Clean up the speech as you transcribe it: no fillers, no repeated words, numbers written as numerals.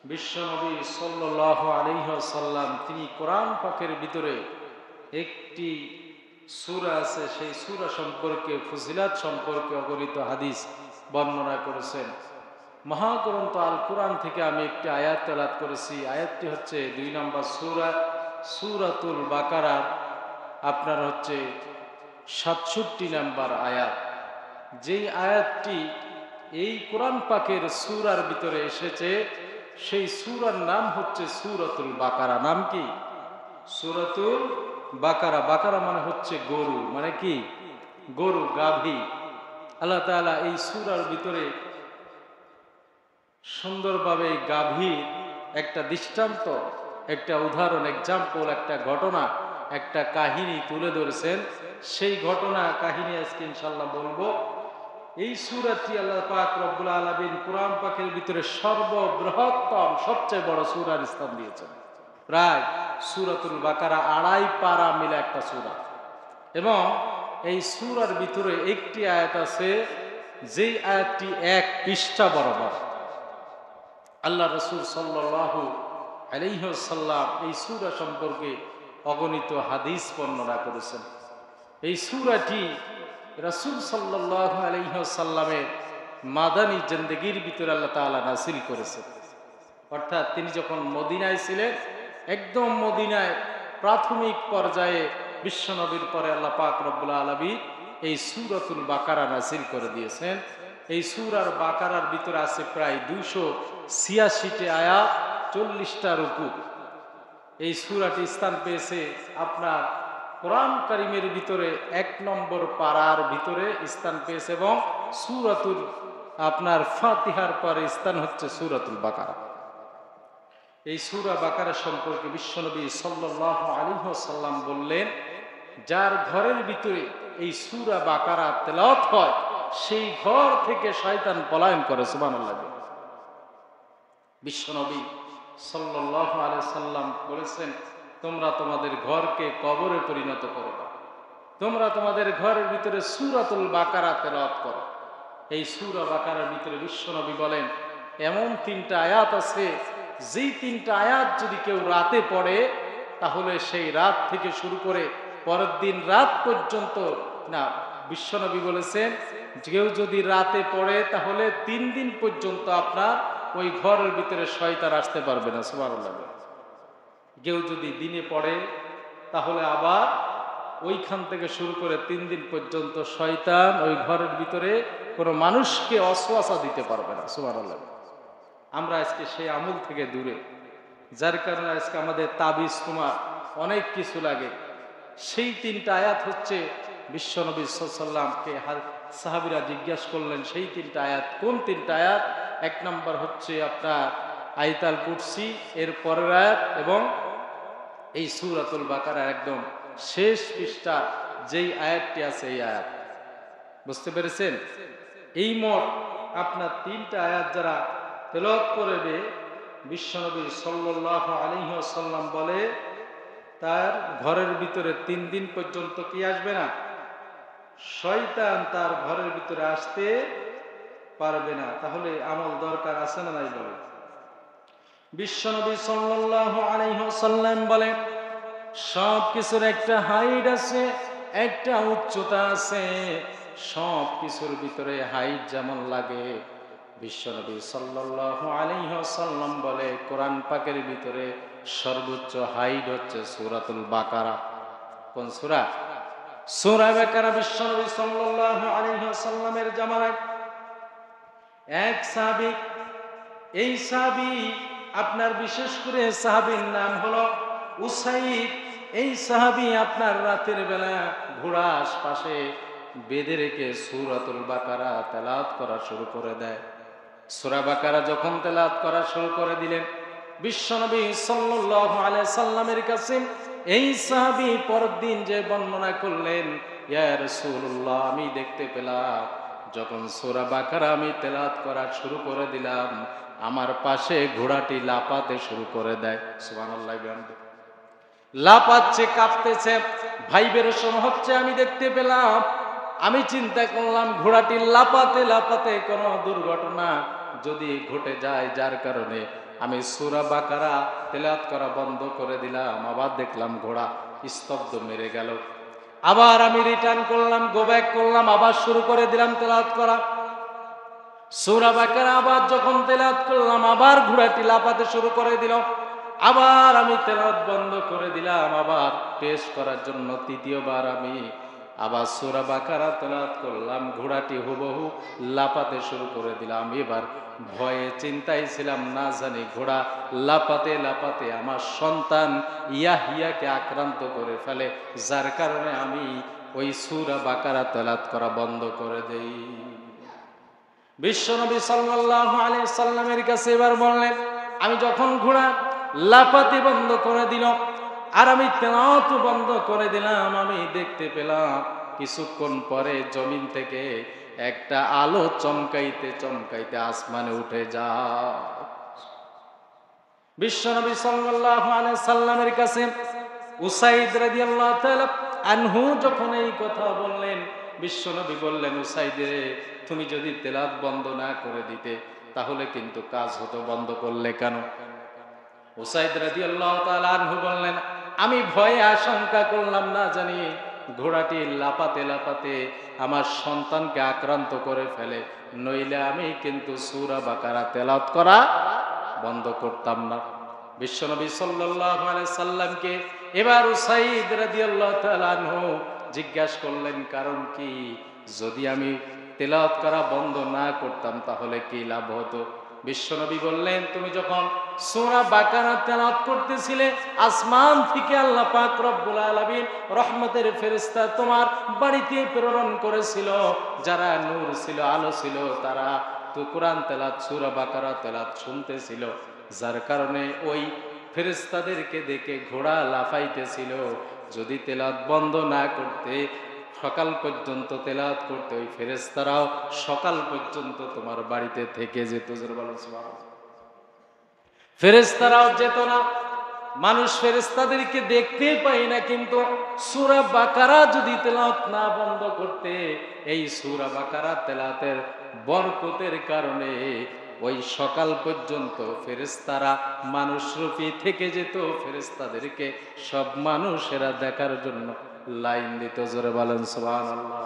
বিশ্বনবী সাল্লাল্লাহু আলাইহি ওয়াসাল্লাম তিনি কোরআন পাকের ভিতরে একটি সূরা আছে, সেই সূরা সম্পর্কে ফজিলত সম্পর্কে অগণিত হাদিস বর্ণনা করেছেন। মহাগ্রন্থ আল কোরআন থেকে আমি একটি আয়াত তেলাওয়াত করেছি। আয়াতটি হচ্ছে 2 নম্বর সূরা সূরাতুল বাকারার আপনার হচ্ছে 67 নম্বর আয়াত। যেই আয়াতটি এই কোরআন পাকের সূরার ভিতরে এসেছে, সেই সূরার নাম হচ্ছে সূরাতুল বাকারা। নাম কি? সূরাতুল বাকারা। বাকারা মানে হচ্ছে গরু, মানে কি? গরু, গাভী। আল্লাহ তাআলা এই সূরার ভিতরে সুন্দরভাবে গাভীর একটা দৃষ্টান্ত, একটা উদাহরণ, এক্সাম্পল, একটা ঘটনা, একটা কাহিনী তুলে ধরেছেন। সেই ঘটনা কাহিনী আজকে ইনশাআল্লাহ বলবো। এই সূরাটি আল্লাহ পাক রব্বুল আলামিন কোরআন পাকের ভিতরে সর্ববৃহত্তম সবচেয়ে বড় সূরার স্থান দিয়েছেন। প্রায় সূরাতুল বাকারা 2.5 পারা মিলে একটা সূরা, এবং এই সূরার ভিতরে একটি আয়াত আছে যেই আয়াতটি 1 পৃষ্ঠা বরাবর। আল্লাহ রাসূল সাল্লাল্লাহু আলাইহি ওয়াসাল্লাম এই সূরা সম্পর্কে অগণিত হাদিস বর্ণনা করেছেন। এই সূরাটি রাসূল সাল্লাল্লাহু আলাইহি ওয়াসাল্লামের মাদানী জিন্দেগির ভিতরে আল্লাহ তাআলা নাযিল করেছেন। অর্থাৎ তিনি যখন মদিনায় ছিলেন, একদম মদিনায় প্রাথমিক পর্যায়ে বিশ্বনবীর পরে আল্লাহ পাক রব্বুল আলামিন এই সূরাতুল বাকারা নাযিল করে দিয়েছেন। এই সূরার বাকারার ভিতরে আছে প্রায় 286টি আয়াত, 40টা রুকু। এই সূরাটি স্থান পেয়েছে আপনার কোরআন কারীমের ভিতরে 1 নম্বর পারার ভিতরে স্থান পেয়েছে, এবং সূরাতুল আপনার ফাতিহার পরে স্থান হচ্ছে সূরাতুল বাকারা। এই সূরা বাকারা সম্পর্কে বিশ্বনবী সাল্লাল্লাহু আলাইহি ওয়াসাল্লাম বললেন, যার ঘরের ভিতরে এই সূরা বাকারা তেলাওয়াত হয়, সেই ঘর থেকে শয়তান পলায়ন করে। সুবহানাল্লাহ। বিশ্বনবী সাল্লাল্লাহু আলাইহি সাল্লাম বলেছেন, তোমরা তোমাদের ঘরকে কবরে পরিণত করো না, তোমরা তোমাদের ঘরের ভিতরে সূরাতুল বাকারা তেলাওয়াত করো। এই সূরা বাকারার ভিতরে বিশ্বনবী বলেন, এমন 3টা আয়াত আছে, যেই 3টা আয়াত যদি কেউ রাতে পড়ে, তাহলে সেই রাত থেকে শুরু করে পরের দিন রাত পর্যন্ত, না, বিশ্বনবী বলেছেন কেউ যদি রাতে পড়ে তাহলে 3 দিন পর্যন্ত আপনার ওই ঘরের ভিতরে শয়তান আসতে পারবে না। সুবহানাল্লাহ। কেউ যদি দিনে পড়ে তাহলে আবার ওইখান থেকে শুরু করে 3 দিন পর্যন্ত শয়তান ওই ঘরের ভিতরে কোনো মানুষকে ওয়াসওয়াসা দিতে পারবে না। সুবহানাল্লাহ। আমরা আজকে সেই আমল থেকে দূরে, যার কারণে আজকে আমাদের তাবিজ তোমার অনেক কিছু লাগে। সেই 3টা আয়াত হচ্ছে বিশ্বনবী সাল্লাল্লাহু আলাইহি ওয়াসাল্লামকে সাহাবীরা জিজ্ঞাসা করলেন, সেই 3টা আয়াত কোন 3টা আয়াত? 1 নম্বর হচ্ছে আপনার আয়াতুল কুরসি, এর পরের আয়াত, এবং এই সূরাতুল বাকারার একদম শেষ পৃষ্ঠা যেই আয়াতটি আছে এই আয়াত। বুঝতে পেরেছেন? এই মোট আপনার 3টা আয়াত যারা তেলাওয়াত করবে, বিশ্বনবী সাল্লাল্লাহু আলাইহি ওয়াসাল্লাম বলে তার ঘরের ভিতরে 3 দিন পর্যন্ত কি আসবে না? শয়তান তার ঘরের ভিতরে আসতে পারবে না। তাহলে আমল দরকার আছে না নাই? বলে বিশ্বনবী সাল্লাল্লাহু আলাইহি ওয়াসাল্লাম বলে, সব কিছুর একটা হাইট আছে, একটা উচ্চতা আছে। সব কিছুর ভিতরে হাইট যেমন লাগে, বিশ্বনবী সাল্লাল্লাহু আলাইহি ওয়াসাল্লাম বলে কোরআন পাকের ভিতরে সর্বোচ্চ হাইট হচ্ছে সূরাতুল বাকারা। কোন সূরা? সূরা বাকারা। বিশ্বনবী সাল্লাল্লাহু আলাইহি ওয়াসাল্লামের জামানায় এক সাহাবী, এই সাহাবী আপনার বিশেষ করে সাহাবীর নাম হলো উসাইদ। এই সাহাবী আপনার রাতের বেলা ঘোড়া আশপাশে বেঁধে রেখে সূরাতুল বাকারা তেলাওয়াত করা শুরু করে দেয়। সূরা বাকারা যখন তেলাওয়াত করা শুরু করে দিলেন, বিশ্বনবী সাল্লাল্লাহু আলাইহি সাল্লামের কাছে এই সাহাবী পরের দিন যে বর্ণনা করলেন, ইয়া রাসূলুল্লাহ, আমি দেখতে পেলাম যখন সূরা বাকারা আমি তেলাওয়াত করা শুরু করে দিলাম, আমার পাশে ঘোড়াটি লাফাতে শুরু করে দেয়। সুবহানাল্লাহ। লাফাচ্ছে, কাঁপতেছে, ভাইব্রেশন হচ্ছে, আমি দেখতে পেলাম। আমি চিন্তা করলাম ঘোড়াটি লাফাতে লাফাতে কোনো দুর্ঘটনা যদি ঘটে যায়, যার কারণে আমি সূরা বাকারা তেলাওয়াত করা বন্ধ করে দিলাম, আবার দেখলাম ঘোড়া স্তব্ধ মেরে গেল। আবার আমি রিটার্ন করলাম, গো ব্যাক করলাম, আবার শুরু করে দিলাম তেলাওয়াত করা সূরা বাকারা। আবার যখন তেলাওয়াত করলাম, আবার ঘোড়াটি লাফাতে শুরু করে দিল। আবার আমি তেলাওয়াত বন্ধ করে দিলাম, আবার পেশ করার জন্য তৃতীয়বার আমি আবার সূরা বাকারা তেলাওয়াত করলাম, ঘোড়াটি হুবহু লাফাতে শুরু করে দিলাম। এবার ভয়ে চিন্তায় ছিলাম, না জানি ঘোড়া লাফাতে লাফাতে আমার সন্তান ইয়াহিয়াকে আক্রান্ত করে ফেলে, যার কারণে আমি ওই সূরা বাকারা তেলাওয়াত করা বন্ধ করে দেই। বিশ্বনবী সাল্লাল্লাহু আলাইহি সাল্লামের কাছে এবার বললেন, আমি যখন ঘোড়া লাফাতে বন্ধ করে দিল আর আমি তেলাওয়াত বন্ধ করে দিলাম, আমি দেখতে পেলাম কিছুক্ষণ পরে জমিন থেকে একটা আলো চমকাইতে চমকাইতে আসমানে উঠে যায়। বিশ্বনবী সাল্লাল্লাহু আলাইহি সাল্লামের কাছে উসাইদ রাদিয়াল্লাহু তাআলা আনহু যখন এই কথা বললেন, বিশ্বনবী বললেন, উসাইদ রে, তুমি যদি তেলাওয়াত বন্ধ না করে দিতে তাহলে কিন্তু কাজ হতো, বন্ধ করলে কেন? উসাইদ রাদিয়াল্লাহু তাআলা আনহু বললেন, আমি ভয়ে আশঙ্কা করলাম, না জানি ঘোড়াটি লাফাতে লাফাতে আমার সন্তানকে আক্রান্ত করে ফেলে, নইলে আমি কিন্তু সূরা বাকারা তেলাওয়াত করা বন্ধ করতাম না। বিশ্বনবী সাল্লাল্লাহু আলাইহি সাল্লামকে এবার উসাইদ রাদিয়াল্লাহু তাআলা আনহু জিজ্ঞাসা করলেন, কারণ কি? যদি আমি তেলাওয়াত করা বন্ধ না করতাম তাহলে কি লাভ হতো? বিশ্বনবী বললেন, তুমি যখন সূরা বাকারা তেলাওয়াত করতেছিলে, আসমান থেকে আল্লাহ পাক রব্বুল আলামিন রহমতের ফেরেশতা তোমার বাড়িতে প্রেরণ করেছিল, যারা নূর ছিল, আলো ছিল, তারা তো কোরআন তেলাওয়াত সূরা বাকারা তেলাওয়াত শুনতেছিল, যার কারণে ওই ফেরেশতাদেরকে দেখে ঘোড়া লাফাইতেছিল। যদি তেলাওয়াত বন্ধ না করতে, সকাল পর্যন্ত তেলাওয়াত করতে, ওই ফেরেশতারাও সকাল পর্যন্ত তোমার বাড়িতে থেকে যেত। ফেরেশতারাও যেত না, মানুষ ফেরেশতাদেরকে দেখতে পাই না, কিন্তু সূরা বাকারা যদি তেলাওয়াত না বন্ধ করতে, এই সূরা বাকারা তেলাওয়াতের বরকতের কারণে ওই সকাল পর্যন্ত ফেরেশতারা মানুষরূপী থেকে যেত, ফেরেশতাদেরকে সব মানুষেরা দেখার জন্য লাইন দিত। জোরে বলেন সুবহানাল্লাহ।